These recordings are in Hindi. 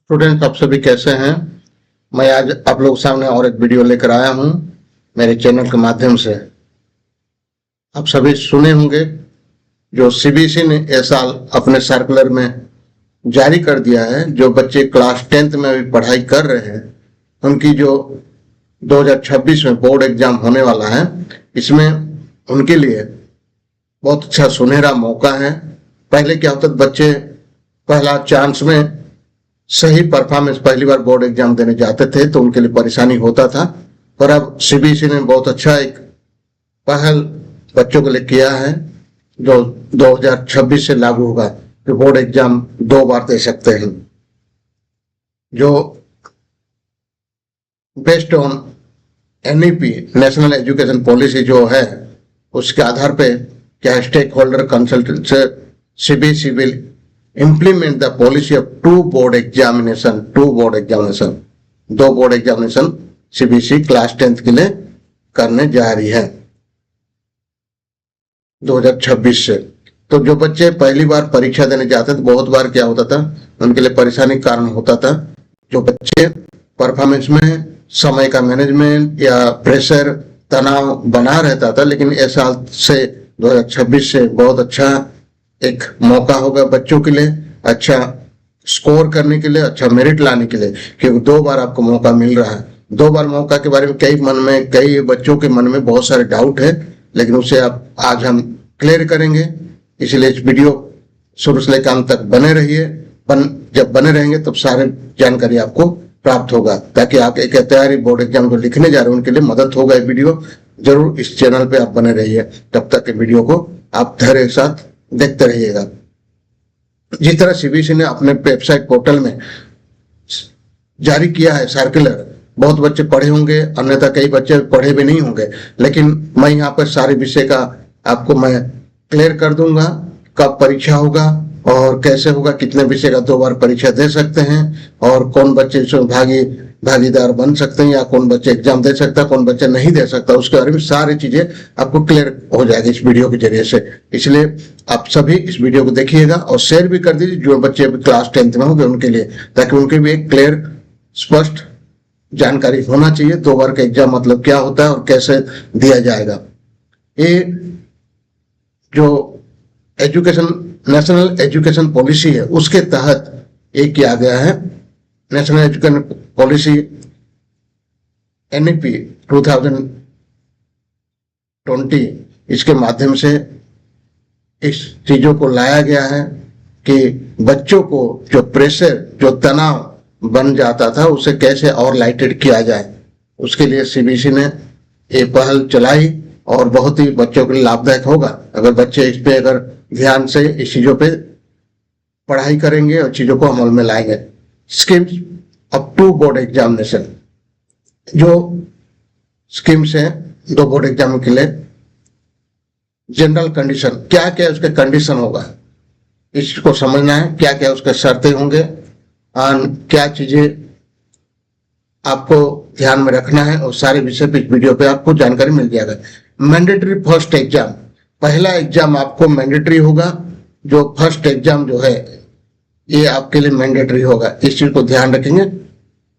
स्टूडेंट्स, आप सभी कैसे हैं। मैं आज आप लोगों के सामने और एक वीडियो लेकर आया हूं मेरे चैनल के माध्यम से। आप सभी सुने होंगे जो सीबीएसई ने इस साल अपने सर्कुलर में जारी कर दिया है। जो बच्चे क्लास 10th में अभी पढ़ाई कर रहे हैं उनकी जो 2026 में बोर्ड एग्जाम होने वाला है, इसमें उनके लिए बहुत अच्छा सुनहरा मौका है। पहले क्या होता था, बच्चे पहला चांस में सही परफॉर्मेंस पहली बार बोर्ड एग्जाम देने जाते थे तो उनके लिए परेशानी होता था। पर अब सीबीएसई ने बहुत अच्छा एक पहल बच्चों के लिए किया है जो 2026 से लागू होगा, जो बोर्ड एग्जाम 2 बार दे सकते हैं। जो based on NEP national education policy जो है, उसके आधार पे क्या स्टेक होल्डर कंसल्टेंट से CBSE will implement the policy of two board examination, 2 board examination CBSE class 10th के लिए करने जा रही है 2026 से। तो जो बच्चे पहली बार परीक्षा देने जाते थे, बहुत बार क्या होता था, उनके लिए परेशानी का कारण होता था। जो बच्चे परफॉर्मेंस में समय का मैनेजमेंट या प्रेशर तनाव बना रहता था, लेकिन इस साल से 2026 से बहुत अच्छा एक मौका होगा बच्चों के लिए अच्छा स्कोर करने के लिए, अच्छा मेरिट लाने के लिए, क्योंकि 2 बार आपको मौका मिल रहा है। 2 बार मौका के बारे में कई बच्चों के मन में बहुत सारे डाउट है, लेकिन उसे आज हम क्लियर करेंगे। इसलिए इस वीडियो शुरू से लेकर अंत तक बने रहिए। जब बने रहेंगे तब सारे जानकारी आपको प्राप्त होगा, ताकि आप एक तैयारी बोर्ड एग्जाम को लिखने जा रहे हैं उनके लिए मदद होगा। ये वीडियो जरूर इस चैनल पे आप बने रहिए, तब तक के वीडियो को आप धैर्य के साथ देखते रहिएगा। जिस तरह सीबीएसई ने अपने वेबसाइट पोर्टल में जारी किया है सर्कुलर, बहुत बच्चे पढ़े होंगे, अन्यथा कई बच्चे पढ़े भी नहीं होंगे, लेकिन मैं यहाँ पर सारे विषय का आपको मैं क्लियर कर दूंगा। कब परीक्षा होगा और कैसे होगा, कितने विषय का 2 बार परीक्षा दे सकते हैं, और कौन बच्चे इसमें भागीदार बन सकते हैं, या कौन बच्चे एग्जाम दे सकता है, कौन बच्चा नहीं दे सकता, उसके बारे में सारी चीजें आपको क्लियर हो जाएगी इस वीडियो के जरिए से। इसलिए आप सभी इस वीडियो को देखिएगा और शेयर भी कर दीजिए जो बच्चे अभी क्लास 10th में होंगे उनके लिए, ताकि उनके भी एक क्लियर स्पष्ट जानकारी होना चाहिए 2 बार का एग्जाम मतलब क्या होता है और कैसे दिया जाएगा। ये जो नेशनल एजुकेशन पॉलिसी है उसके तहत एक किया गया है। नेशनल एजुकेशन पॉलिसी एनईपी 2020, इसके माध्यम से इस चीजों को लाया गया है कि बच्चों को जो प्रेशर, जो तनाव बन जाता था, उसे कैसे और लाइटेड किया जाए। उसके लिए सीबीएसई ने ये पहल चलाई और बहुत ही बच्चों के लिए लाभदायक होगा अगर बच्चे इस पे अगर ध्यान से इस चीजों पे पढ़ाई करेंगे और चीजों को अमल में लाएंगे। Schemes up to board examination, जो स्कीम्स हैं 2 बोर्ड एग्जाम के लिए, जनरल कंडीशन क्या क्या उसके कंडीशन होगा, इसको समझना है। क्या क्या उसके शर्तें होंगे और क्या चीजें आपको ध्यान में रखना है, और सारे विषय पे इस वीडियो पे आपको जानकारी मिल जाएगा। मैंडेटरी फर्स्ट एग्जाम, पहला एग्जाम आपको मैंडेटरी होगा। जो फर्स्ट एग्जाम जो है ये आपके लिए मैंडेटरी होगा, इस चीज को ध्यान रखेंगे।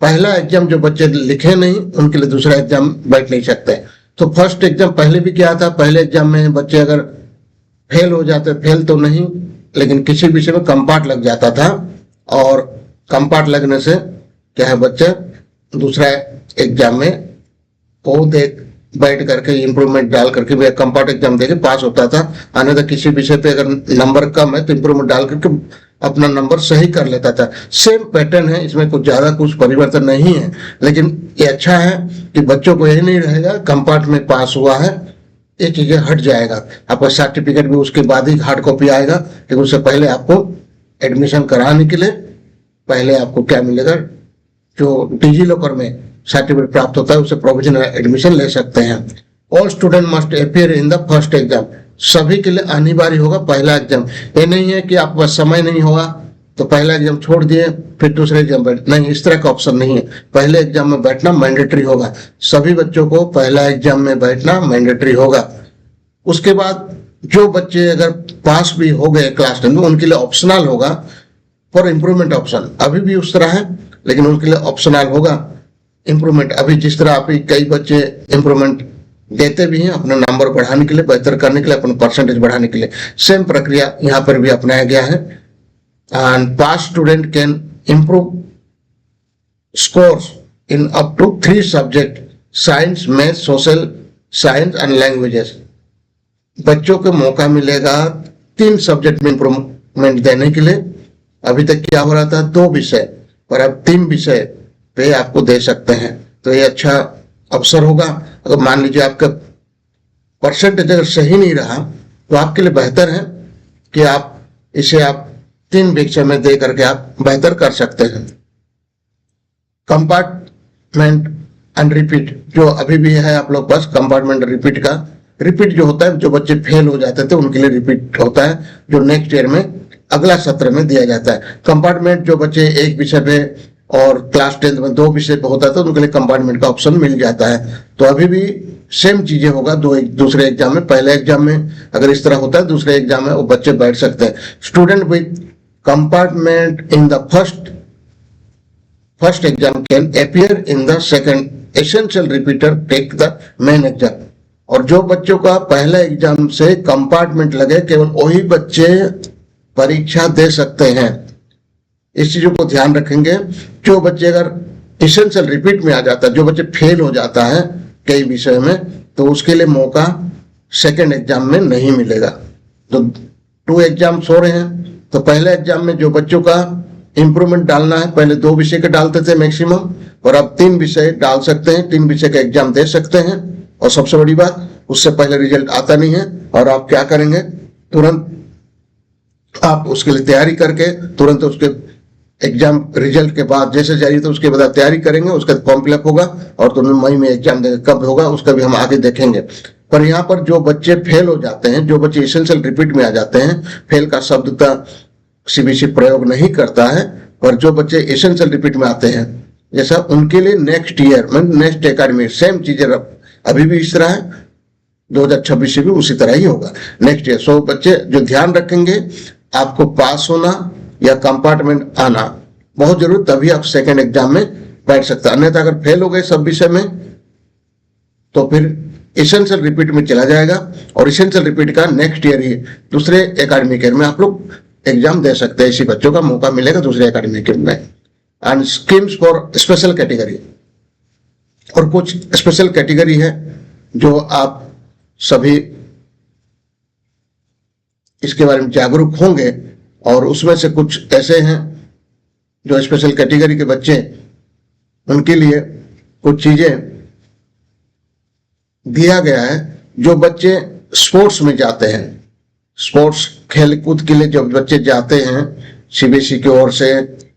पहला एग्जाम जो बच्चे लिखे नहीं उनके लिए दूसरा एग्जाम बैठ नहीं सकते। तो फर्स्ट एग्जाम पहले भी क्या था, पहले एग्जाम में बच्चे अगर फेल हो जाते, फेल तो नहीं लेकिन किसी विषय में कंपार्ट लग जाता था, और कंपार्ट लगने से क्या है, बच्चे दूसरा एग्जाम में बहुत एक बैठ करके इम्प्रूवमेंट डाल करके भी कंपार्ट एग्जाम देके पास होता था। अन्यथा किसी विषय पे अगर नंबर कम है तो इम्प्रूवमेंट डाल करके अपना नंबर सही कर लेता था। सेम पैटर्न है, इसमें कुछ ज्यादा कुछ परिवर्तन नहीं है, लेकिन ये अच्छा है कि बच्चों को यही नहीं रहेगा कंपार्ट में पास हुआ है, ये चीजें हट जाएगा। आपका सर्टिफिकेट भी उसके बाद ही हार्ड कॉपी आएगा, लेकिन उससे पहले आपको एडमिशन कराने के लिए पहले आपको क्या मिलेगा, जो डिजी लॉकर में सर्टिफिकेट प्राप्त होता है उससे प्रोविजनल एडमिशन ले सकते हैं। All student must appear in the first exam, सभी के लिए अनिवार्य होगा पहला एग्जाम। ये नहीं है कि आपके पास समय नहीं होगा तो पहला एग्जाम छोड़ दिए फिर दूसरे एग्जाम बैठ, नहीं, इस तरह का ऑप्शन नहीं है। पहले एग्जाम में बैठना मैंडेटरी होगा, सभी बच्चों को पहला एग्जाम में बैठना मैंडेटरी होगा। उसके बाद जो बच्चे अगर पास भी हो गए क्लास 10 में उनके लिए ऑप्शनल होगा फॉर इम्प्रूवमेंट ऑप्शन, अभी भी उस तरह है लेकिन उनके लिए ऑप्शनल होगा इम्प्रूवमेंट। अभी जिस तरह अभी कई बच्चे इम्प्रूवमेंट देते भी हैं अपना नंबर बढ़ाने के लिए, बेहतर करने के लिए, अपना परसेंटेज बढ़ाने के लिए, सेम प्रक्रिया यहाँ पर भी अपनाया गया है। And pass student can improve scores in up to 3 subject, science, math, social science and languages। बच्चों को मौका मिलेगा 3 सब्जेक्ट में इम्प्रूवमेंट देने के लिए। अभी तक क्या हो रहा था 2 विषय, पर अब 3 विषय पे आपको दे सकते हैं, तो ये अच्छा अवसर होगा। अगर मान लीजिए आपका परसेंटेज अगर सही नहीं रहा तो आपके लिए बेहतर है कि आप इसे 3 विषय में दे करके आप बेहतर कर सकते हैं। कंपार्टमेंट एंड रिपीट, जो अभी भी है आप लोग पास कंपार्टमेंट रिपीट का, रिपीट जो होता है जो बच्चे फेल हो जाते थे उनके लिए रिपीट होता है, जो नेक्स्ट ईयर में अगला सत्र में दिया जाता है। कंपार्टमेंट जो बच्चे एक विषय पे और क्लास 10 में 2 विषय पे होता था उनके लिए कंपार्टमेंट का ऑप्शन मिल जाता है। तो अभी भी सेम चीजें होगा दूसरे एग्जाम में। पहले एग्जाम में अगर इस तरह होता है, दूसरे एग्जाम में वो बच्चे बैठ सकते हैं। Student with compartment in the first exam can appear in the second, essential repeater take the main exam. और जो बच्चों का पहला एग्जाम से कंपार्टमेंट लगे केवल वही बच्चे परीक्षा दे सकते हैं। इस चीजों को ध्यान रखेंगे। जो बच्चे अगर एसेंशियल रिपीट में आ जाता है, जो बच्चे फेल हो जाता है कई विषय में, तो उसके लिए मौका सेकंड एग्जाम में नहीं मिलेगा। तो 2 एग्जाम्स हो रहे हैं, तो पहले एग्जाम में जो बच्चों का इंप्रूवमेंट डालना है, पहले 2 विषय के डालते थे मैक्सिमम, और अब 3 विषय डाल सकते हैं, 3 विषय का एग्जाम दे सकते हैं। और सबसे बड़ी बात, उससे पहले रिजल्ट आता नहीं है, और आप क्या करेंगे, तुरंत आप उसके लिए तैयारी करके तुरंत उसके एग्जाम रिजल्ट के बाद जैसे जारी तो उसके बाद तैयारी करेंगे, उसका फॉर्म फिलअप होगा और तुरंत मई में एग्जाम देंगे। कब होगा उसका भी हम आगे देखेंगे। पर यहाँ पर जो बच्चे फेल हो जाते हैं, जो बच्चे एसेंशियल रिपीट में आ जाते हैं, फेल का शब्द का सीबीएसई प्रयोग नहीं करता है, पर जो बच्चे एसेंशियल रिपीट में आते हैं जैसा, उनके लिए नेक्स्ट ईयर में नेक्स्ट एकेडमी सेम चीजें अभी भी इस तरह है, 2026 से भी उसी तरह ही होगा नेक्स्ट ईयर। सो बच्चे जो ध्यान रखेंगे, आपको पास होना या कंपार्टमेंट आना बहुत जरूरी, तभी आप सेकेंड एग्जाम में बैठ सकते हैं। अन्यथा अगर फेल हो गए सब विषय में तो फिर एसेंशियल रिपीट में चला जाएगा, और एसेंशियल रिपीट का नेक्स्ट ईयर ही दूसरे एकेडमिक ईयर में आप लोग एग्जाम दे सकते हैं। इसी बच्चों का मौका मिलेगा दूसरे एकेडमिक ईयर में। And schemes for special category, और कुछ स्पेशल कैटेगरी है जो आप सभी इसके बारे में जागरूक होंगे, और उसमें से कुछ ऐसे हैं जो स्पेशल कैटेगरी के बच्चे, उनके लिए कुछ चीजें दिया गया है। जो बच्चे स्पोर्ट्स में जाते हैं, स्पोर्ट्स खेल कूद के लिए जब बच्चे जाते हैं सीबीएसई की ओर से,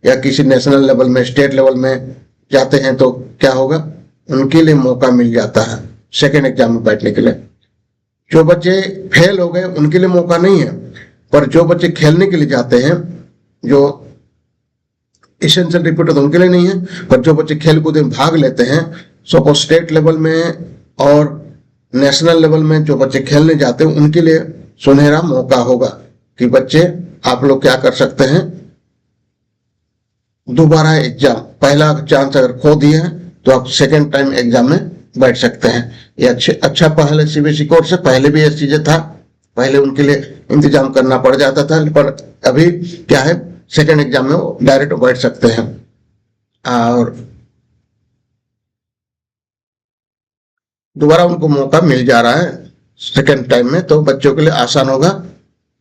या किसी नेशनल लेवल में, स्टेट लेवल में जाते हैं, तो क्या होगा, उनके लिए मौका मिल जाता है सेकेंड एग्जाम में बैठने के लिए। जो बच्चे फेल हो गए उनके लिए मौका नहीं है, पर जो बच्चे खेलने के लिए जाते हैं, जो एसेंशियल रिपीट उनके लिए नहीं है, पर जो बच्चे खेल कूद में भाग लेते हैं, सपोज स्टेट लेवल में और नेशनल लेवल में जो बच्चे खेलने जाते हैं, उनके लिए सुनहरा मौका होगा कि बच्चे आप लोग क्या कर सकते हैं, दोबारा एग्जाम, पहला चांस अगर खो दिया है तो आप सेकेंड टाइम एग्जाम में बैठ सकते हैं। ये अच्छा पहले सीबीएसई कोर्स से पहले भी ये चीजें था, पहले उनके लिए इंतजाम करना पड़ जाता था, पर अभी क्या है, सेकेंड एग्जाम में वो डायरेक्ट बैठ सकते हैं। और दोबारा उनको मौका मिल जा रहा है सेकेंड टाइम में, तो बच्चों के लिए आसान होगा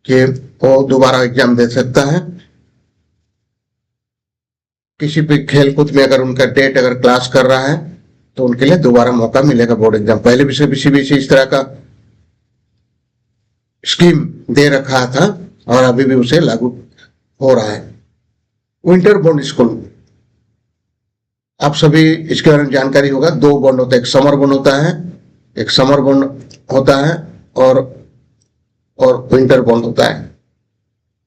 कि वो दोबारा एग्जाम दे सकता है। किसी भी खेल कूद में अगर उनका डेट अगर क्लास कर रहा है तो उनके लिए दोबारा मौका मिलेगा बोर्ड एग्जाम। पहले भी सीबीएसई इस तरह का स्कीम दे रखा था और अभी भी उसे लागू हो रहा है। विंटर बॉन्ड स्कूल, आप सभी इसके बारे में जानकारी होगा। 2 बॉन्ड होता है, एक समर बॉन्ड होता है, एक समर बॉन्ड होता है और विंटर बॉन्ड होता है।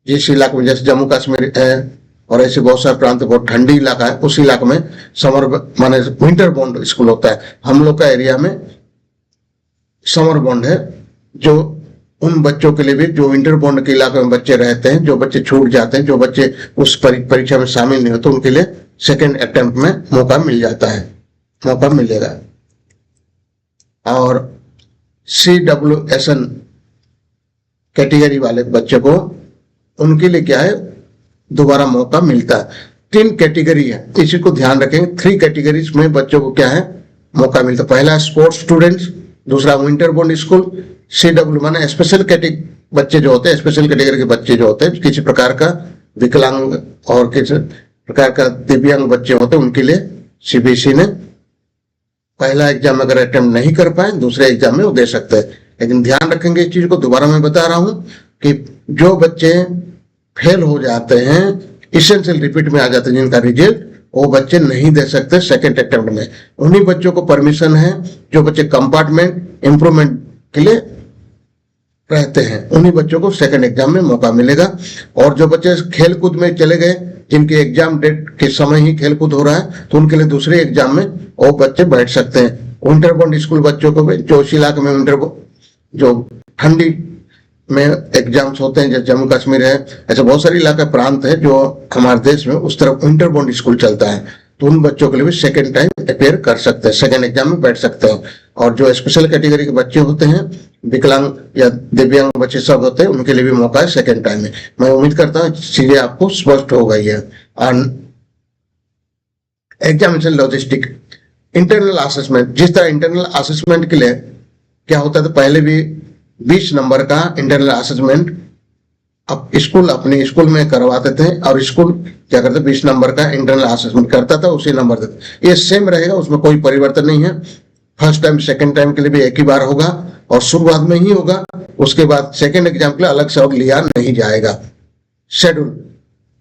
जिस इलाके में जैसे जम्मू कश्मीर है और ऐसे बहुत सारे प्रांत बहुत ठंडी इलाका है, उस इलाके में समर माने विंटर बॉन्ड स्कूल होता है। हम लोग का एरिया में समर बॉन्ड है, जो उन बच्चों के लिए भी जो इंटरबॉन्ड के इलाके में बच्चे रहते हैं, जो बच्चे छूट जाते हैं, जो बच्चे उस परीक्षा में शामिल नहीं होते, उनके लिए सेकेंड अटेम्प्ट में मौका मिल जाता है, मौका मिलेगा। और CWSN कैटेगरी वाले बच्चे को, उनके लिए क्या है, दोबारा मौका मिलता है। 3 कैटेगरी है, इसी को ध्यान रखेंगे। 3 कैटेगरीज में बच्चों को क्या है, मौका मिलता है। पहला स्पोर्ट्स स्टूडेंट्स, दूसरा विंटर बोर्ड स्कूल, CW माने स्पेशल कैटेगरी बच्चे जो होते हैं, स्पेशल कैटेगरी के बच्चे जो होते हैं, किसी प्रकार का विकलांग और किसी प्रकार का दिव्यांग बच्चे होते हैं, उनके लिए CBSE ने पहला एग्जाम अगर अटेम्प्ट नहीं कर पाए, दूसरे एग्जाम में वो दे सकते हैं। लेकिन ध्यान रखेंगे इस चीज को, दोबारा मैं बता रहा हूं कि जो बच्चे फेल हो जाते हैं, इसेंशियल रिपीट में आ जाते हैं, जिनका रिजल्ट वो बच्चे नहीं दे सकते सेकंड अटेम्प्ट में। उन्हीं बच्चों को परमिशन है जो बच्चे कंपार्टमेंट इंप्रूवमेंट के लिए रहते हैं, उन्हीं बच्चों को सेकंड एग्जाम में मौका मिलेगा। और जो बच्चे खेल कूद में चले गए, जिनके एग्जाम डेट के समय ही खेल कूद हो रहा है, तो उनके लिए दूसरे एग्जाम में वो बच्चे बैठ सकते हैं। विंटरबॉर्न स्कूल बच्चों को भी, जो उस इलाके में जो ठंडी में एग्जाम्स होते हैं, जैसे जम्मू कश्मीर है, ऐसे बहुत सारे इलाके प्रांत है जो हमारे देश में, उस तरफ विंटरबॉर्न स्कूल चलता है, तो उन बच्चों के लिए भी सेकंड टाइम अपेयर कर सकते हैं, सेकंड एग्जाम में बैठ सकते हैं। और जो स्पेशल कैटेगरी के बच्चे होते हैं, विकलांग या दिव्यांग बच्चे सब होते हैं, उनके लिए भी मौका है सेकंड टाइम में। मैं उम्मीद करता हूँ चीजें आपको स्पष्ट हो गई है। एग्जामिनेशन लॉजिस्टिक, इंटरनल असेसमेंट, जिस तरह इंटरनल असेसमेंट के लिए क्या होता था, पहले भी 20 नंबर का इंटरनल असेसमेंट अब स्कूल अपने स्कूल में करवाते थे, और स्कूल क्या करते, 20 नंबर का इंटरनल असेसमेंट करता था, उसी नंबर देते। ये सेम रहेगा, उसमें कोई परिवर्तन नहीं है। फर्स्ट टाइम सेकंड टाइम के लिए भी एक ही बार होगा, और शुरुआत में ही होगा, उसके बाद सेकंड एग्जाम के लिए अलग से और लिया नहीं जाएगा। शेड्यूल,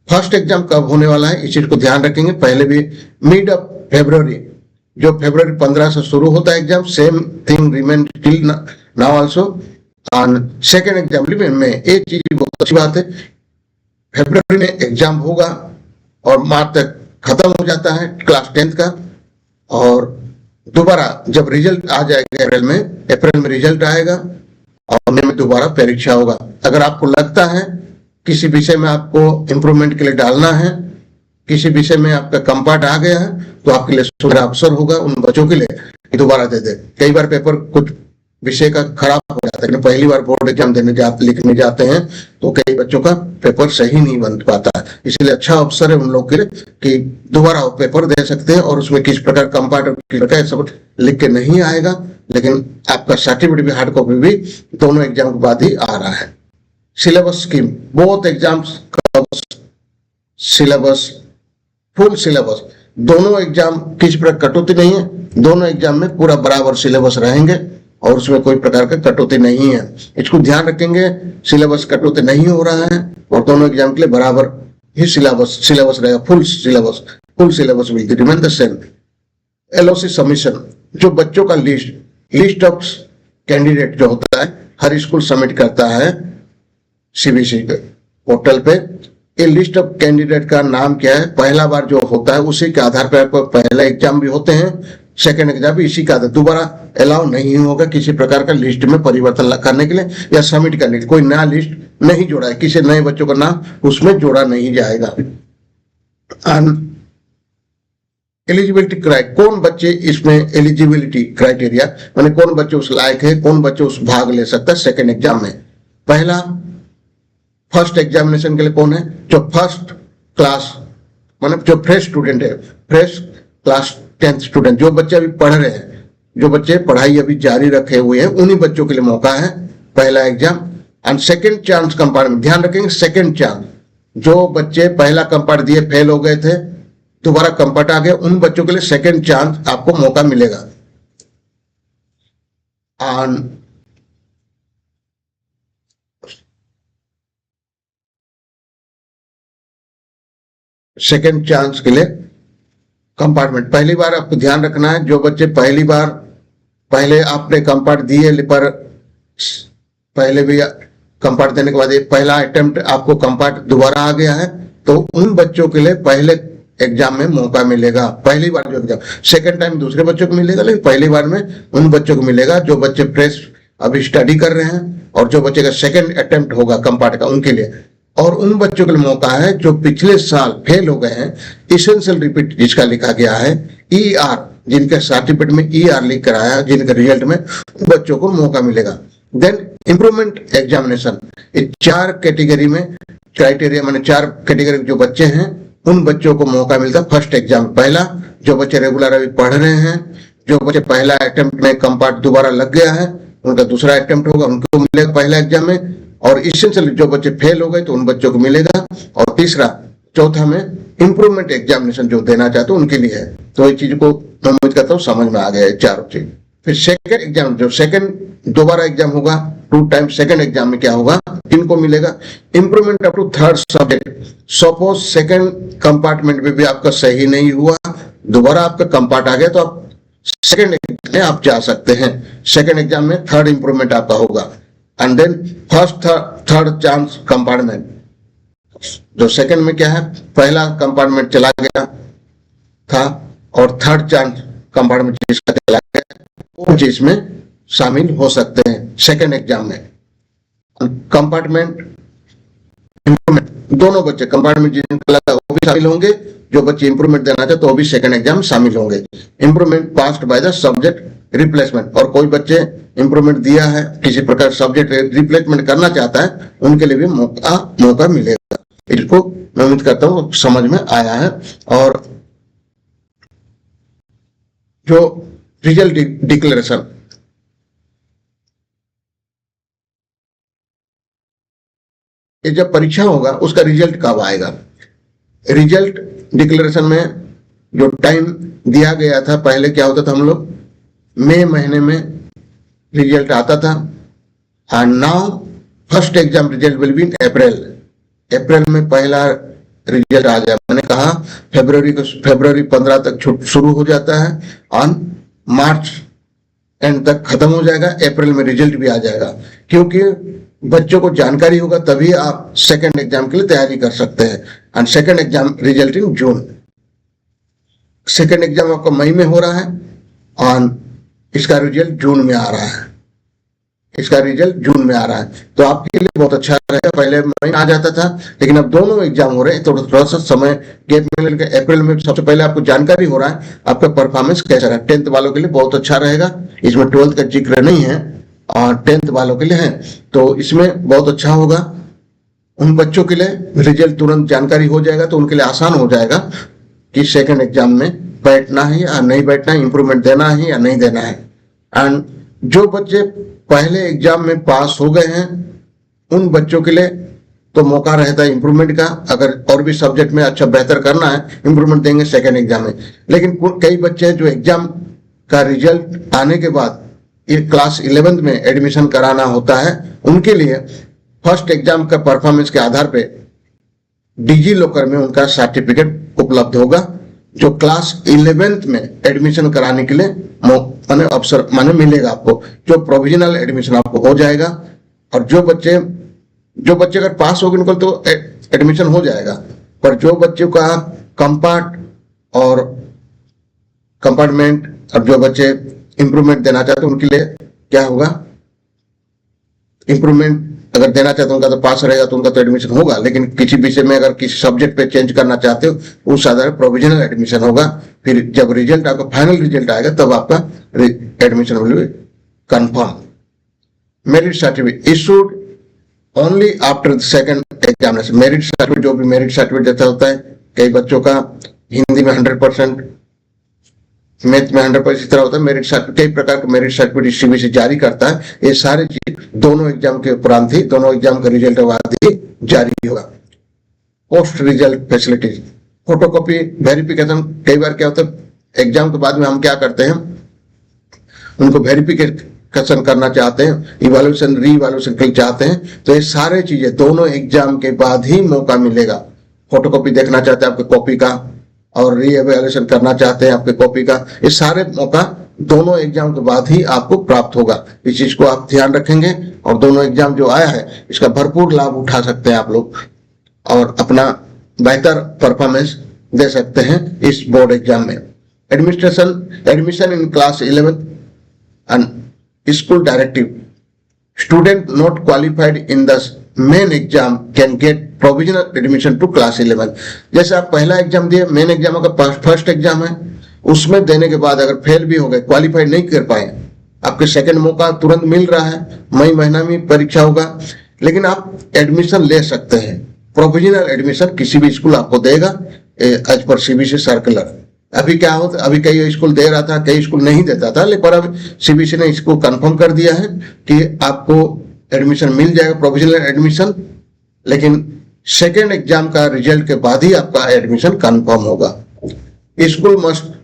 फर्स्ट एग्जाम कब होने वाला है, इस चीज को ध्यान रखेंगे। पहले भी मिड ऑफ फेब्रुवरी, जो फरवरी 15 से शुरू होता है exam, same thing remain till now also. और सेकंड एग्जाम में एक चीज बहुत अच्छी बात है, फरवरी में एग्जाम होगा और मार्च तक खत्म हो जाता है क्लास 10th का, और दोबारा जब रिजल्ट आ जाएगा अप्रैल में रिजल्ट आएगा, और मई में दोबारा परीक्षा होगा। अगर आपको लगता है किसी विषय में आपको इम्प्रूवमेंट के लिए डालना है, किसी विषय में आपका कंपार्ट आ गया है, तो आपके लिए अवसर होगा उन बच्चों के लिए दोबारा दे दे। कई बार पेपर कुछ विषय का खराब हो जाता है, पहली बार बोर्ड एग्जाम लिखने जाते हैं तो कई बच्चों का पेपर सही नहीं बन पाता है, इसलिए अच्छा अवसर है उन लोग के लिए कि दोबारा वो पेपर दे सकते हैं। और उसमें किस प्रकार कंपार्ट सब लिख के नहीं आएगा, लेकिन आपका सर्टिफिकेट भी, हार्ड कॉपी भी दोनों एग्जाम के बाद ही आ रहा है। Syllabus scheme, both exams syllabus, full syllabus, दोनों एग्जाम किसी प्रकार कटौती नहीं है, दोनों एग्जाम में पूरा बराबर सिलेबस रहेंगे और उसमें कोई प्रकार का कटौती नहीं है। इसको ध्यान रखेंगे, सिलेबस कटौती नहीं हो रहा है और दोनों एग्जाम के लिए बराबर ही सिलेबस रहेगा, full syllabus will remain the same. LOC submission, जो बच्चों का लिस्ट ऑफ कैंडिडेट जो होता है, हर स्कूल सबमिट करता है CBSE के पोर्टल पे। ये लिस्ट ऑफ कैंडिडेट का नाम क्या है, पहला बार जो होता है उसी के आधार पर पहला एग्जाम भी होते हैं, सेकंड एग्जाम भी इसी का आधार, दोबारा अलाउ नहीं होगा किसी प्रकार का लिस्ट में परिवर्तन करने के लिए या सबमिट करने के लिए। कोई नया लिस्ट नहीं जोड़ा है, किसी नए बच्चों का नाम उसमें जोड़ा नहीं जाएगा। एलिजिबिलिटी क्राइटेरिया, कौन बच्चे इसमें एलिजिबिलिटी क्राइटेरिया माने कौन बच्चे उस लायक है, कौन बच्चे उस भाग ले सकता है सेकंड एग्जाम में। पहला, फर्स्ट एग्जामिनेशन के लिए कौन है, जो फर्स्ट क्लास मतलब जो फ्रेश स्टूडेंट है, फ्रेश क्लास 10th स्टूडेंट, जो बच्चे अभी पढ़ रहे हैं, जो बच्चे पढ़ाई अभी जारी रखे हुए हैं, उन्हीं बच्चों के लिए मौका है पहला exam. And second chance compartment, ध्यान रखेंगे सेकंड चांस, जो बच्चे पहला कंपार्ट दिए फेल हो गए थे, दोबारा कंपार्ट आ गया, उन बच्चों के लिए सेकंड चांस आपको मौका मिलेगा। सेकंड चांस के लिए कंपार्टमेंट, पहली बार आपको ध्यान रखना है, जो बच्चे पहले आपने कंपार्ट दिए पर पहले भी कंपार्ट देने के बाद पहला अटेम्प्ट आपको कंपार्ट दोबारा आ गया है, तो उन बच्चों के लिए पहले एग्जाम में मौका मिलेगा। पहली बार जो एग्जाम, सेकंड टाइम दूसरे बच्चों को मिलेगा, लेकिन पहली बार में उन बच्चों को मिलेगा जो बच्चे फ्रेश अभी स्टडी कर रहे हैं, और जो बच्चे का सेकंड अटेम्प्ट होगा कंपार्ट का उनके लिए, और उन बच्चों के लिए मौका है जो पिछले साल फेल हो गए हैं, इसेंशियल रिपीट जिसका लिखा गया है, ER जिनके सर्टिफिकेट में ER लिख कर आया, जिनके रिजल्ट में, उन बच्चों को मौका मिलेगा। देन इम्प्रूवमेंट एग्जामिनेशन, ये 4 कैटेगरी में क्राइटेरिया, माने 4 कैटेगरी जो बच्चे हैं उन बच्चों को मौका मिलता है फर्स्ट एग्जाम। पहला, जो बच्चे रेगुलर अभी पढ़ रहे हैं, जो बच्चे पहला अटेम्प्ट में कंपार्ट दोबारा लग गया है उनका दूसरा अटेम्प्ट होगा, उनको मिलेगा पहला एग्जाम में, और इसेंशियल जो बच्चे फेल हो गए तो उन बच्चों को मिलेगा, और तीसरा चौथा में इंप्रूवमेंट एग्जामिनेशन जो देना चाहते हैं उनके लिए है। तो ये चीज को मैं उम्मीद करता हूँ समझ में आ गया है चारों चीज। फिर सेकंड एग्जाम, जो सेकंड दोबारा एग्जाम होगा 2 टाइम, सेकंड एग्जाम में क्या होगा, किनको मिलेगा, improvement up to third subject. Suppose second compartment में भी आपका सही नहीं हुआ, दोबारा आपका कंपार्ट आ गया, तो आप सेकंड एग्जाम में आप जा सकते हैं। सेकंड एग्जाम में थर्ड इंप्रूवमेंट आपका होगा, and then first third chance compartment. जो सेकंड में क्या है, पहला कंपार्टमेंट चला गया था और थर्ड चांस कंपार्टमेंट जिसका चला गया वो चीज में शामिल हो सकते हैं सेकंड एग्जाम में। कंपार्टमेंट इंप्रूवमेंट, दोनों बच्चे कंपार्टमेंट जिनका लगा वो भी शामिल होंगे, जो बच्चे इंप्रूवमेंट देना चाहते तो वो भी सेकंड एग्जाम में शामिल होंगे। Improvement passed by the subject replacement, और कोई बच्चे इंप्रूवमेंट दिया है किसी प्रकार सब्जेक्ट रिप्लेसमेंट करना चाहता है उनके लिए भी मौका मिलेगा। इसको मैं उम्मीद करता हूँ समझ में आया है। और जो रिजल्ट डिक्लेरेशन, ये जब परीक्षा होगा उसका रिजल्ट कब आएगा, रिजल्ट डिक्लेरेशन में जो टाइम दिया गया था, पहले क्या होता था, हम लोग मई महीने में रिजल्ट आता था, and now first exam result will be in April में पहला रिजल्ट आ गया। मैंने कहा फरवरी 15 तक शुरू हो जाता है, ऑन मार्च एंड तक खत्म हो जाएगा, अप्रैल में रिजल्ट भी आ जाएगा, क्योंकि बच्चों को जानकारी होगा तभी आप सेकंड एग्जाम के लिए तैयारी कर सकते हैं। And second exam result in June, second exam आपका मई में हो रहा है और इसका रिजल्ट जून में आ रहा है, इसका रिजल्ट जून में आ रहा है, तो आपके लिए बहुत अच्छा रहेगा। पहले मई आ जाता था, लेकिन अब दोनों एग्जाम हो रहे हैं, थोड़ा सा समय गैप मिल गया। अप्रैल में सबसे पहले आपको जानकारी हो रहा है आपका परफॉर्मेंस कैसा रहा। 10th वालों के लिए बहुत अच्छा रहेगा, इसमें 12th का जिक्र नहीं है और 10th वालों के लिए है, तो इसमें बहुत अच्छा होगा। उन बच्चों के लिए रिजल्ट तुरंत जानकारी हो जाएगा तो उनके लिए आसान हो जाएगा कि सेकंड एग्जाम में बैठना है या नहीं बैठना है, इंप्रूवमेंट देना है या नहीं देना है। एंड जो बच्चे पहले एग्जाम में पास हो गए हैं उन बच्चों के लिए तो मौका रहता है इंप्रूवमेंट का, अगर और भी सब्जेक्ट में अच्छा बेहतर करना है इंप्रूवमेंट देंगे सेकंड एग्जाम में। लेकिन कई बच्चे हैं जो एग्जाम का रिजल्ट आने के बाद ये क्लास 11th में एडमिशन कराना होता है, उनके लिए फर्स्ट एग्जाम का परफॉर्मेंस के आधार पे डिजी लॉकर में उनका सर्टिफिकेट उपलब्ध होगा, जो क्लास 11th में एडमिशन कराने के लिए माने अवसर माने मिलेगा आपको, जो प्रोविजनल एडमिशन आपको हो जाएगा। और जो बच्चे अगर पास हो गए उनको तो एडमिशन हो जाएगा, पर जो बच्चों का कंपार्टमेंट और जो बच्चे इंप्रूवमेंट देना चाहते हैं उनके लिए क्या होगा, इंप्रूवमेंट अगर देना चाहते हैं उनका तो पास रहेगा तो उनका तो एडमिशन होगा, लेकिन किसी विषय में अगर किसी सब्जेक्ट पे चेंज करना चाहते हो उस आधार प्रोविजनल एडमिशन होगा। फिर जब रिजल्ट आपका फाइनल रिजल्ट आएगा तब आपका admission will be confirm. Merit certificate issued only after the second examination. Merit certificate जो भी मेरिट सर्टिफिकेट देता होता है, कई बच्चों का हिंदी में 100%, मैथ में 100% इस तरह होता है। मेरिट सर्टिफिकेट कई प्रकार के मेरिट सर्टिफिकेट सीबीएसई जारी करता है, ये सारी चीज दोनों एग्जाम के उपरांत ही, दोनों एग्जाम का रिजल्ट के बाद ही जारी होगा। Post result facilities, photocopy verification, कई बार क्या होता है एग्जाम के बाद में हम क्या करते हैं उनको वेरिफिकेशन करना चाहते हैं, इवैल्यूएशन री इवैल्यूएशन के लिए चाहते हैं, तो ये सारे चीजें दोनों एग्जाम के बाद ही मौका मिलेगा। फोटोकॉपी देखना चाहते हैं आपके कॉपी का और री इवैल्यूएशन करना चाहते हैं आपके कॉपी का, ये सारे मौका दोनों एग्जाम के बाद ही आपको प्राप्त होगा। इस चीज को आप ध्यान रखेंगे और दोनों एग्जाम जो आया है इसका भरपूर लाभ उठा सकते हैं आप लोग और अपना बेहतर परफॉर्मेंस दे सकते हैं इस बोर्ड एग्जाम में। Admission in class 11 and school directive, student not qualified in the main exam can get provisional admission to class 11। जैसे आप पहला एग्जाम दिए, मेन एग्जाम का फर्स्ट एग्जाम है, उसमें देने के बाद अगर फेल भी हो गए, क्वालिफाई नहीं कर पाए, आपके सेकंड मौका तुरंत मिल रहा है, मई महीना में परीक्षा होगा, लेकिन आप एडमिशन ले सकते हैं। प्रोविजनल एडमिशन किसी भी स्कूल आपको देगा एज पर सीबीएसई सर्कुलर। अभी क्या होता, अभी कई स्कूल दे रहा था, कई स्कूल नहीं देता था, लेकिन अब सीबीएसई ने इसको कंफर्म कर दिया है कि आपको एडमिशन मिल जाएगा, प्रोविजनल एडमिशन, लेकिन सेकेंड एग्जाम का रिजल्ट के बाद ही आपका एडमिशन कंफर्म होगा। School must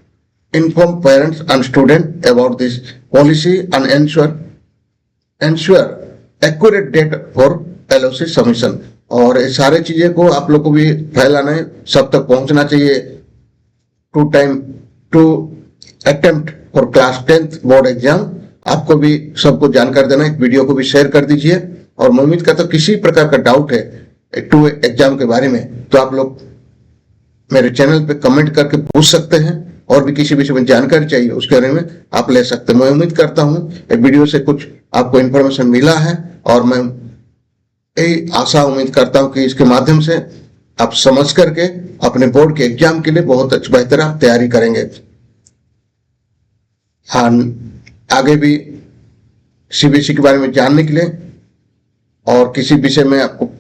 inform parents and students about this policy and ensure accurate date for LOC submission। और ये सारे चीजें को आप लोग को भी फैलाना है, सब तक पहुंचना चाहिए। To attempt for class 10th board exam आपको भी सबको जानकारी देना है। वीडियो को भी शेयर कर दीजिए। और मैं उम्मीद करता हूँ किसी प्रकार का डाउट है टू एग्जाम के बारे में तो आप लोग मेरे चैनल पे कमेंट करके पूछ सकते हैं, और भी किसी विषय में जानकारी चाहिए उसके बारे में आप ले सकते हैं। मैं उम्मीद करता हूं इस वीडियो से कुछ आपको इन्फॉर्मेशन मिला है, और मैं यही आशा उम्मीद करता हूं कि इसके माध्यम से आप समझ करके अपने बोर्ड के एग्जाम के लिए बहुत बेहतर आप तैयारी करेंगे। हाँ, आगे भी सीबीएसई के बारे में जानने के लिए और किसी विषय में आपको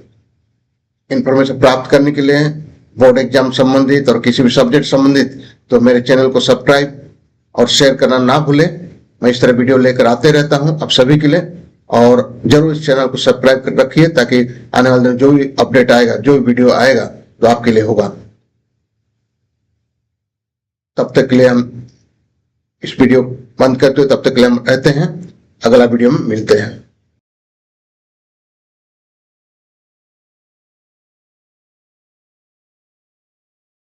इंफॉर्मेशन प्राप्त करने के लिए, बोर्ड एग्जाम संबंधित और किसी भी सब्जेक्ट संबंधित, तो मेरे चैनल को सब्सक्राइब और शेयर करना ना भूलें। मैं इस तरह वीडियो लेकर आते रहता हूं आप सभी के लिए, और जरूर इस चैनल को सब्सक्राइब कर रखिए ताकि आने वाले दिन जो भी अपडेट आएगा, जो भी वीडियो आएगा तो आपके लिए होगा। तब तक के लिए हम इस वीडियो बंद करते हुए तब तक के लिए हम रहते हैं, अगला वीडियो में मिलते हैं।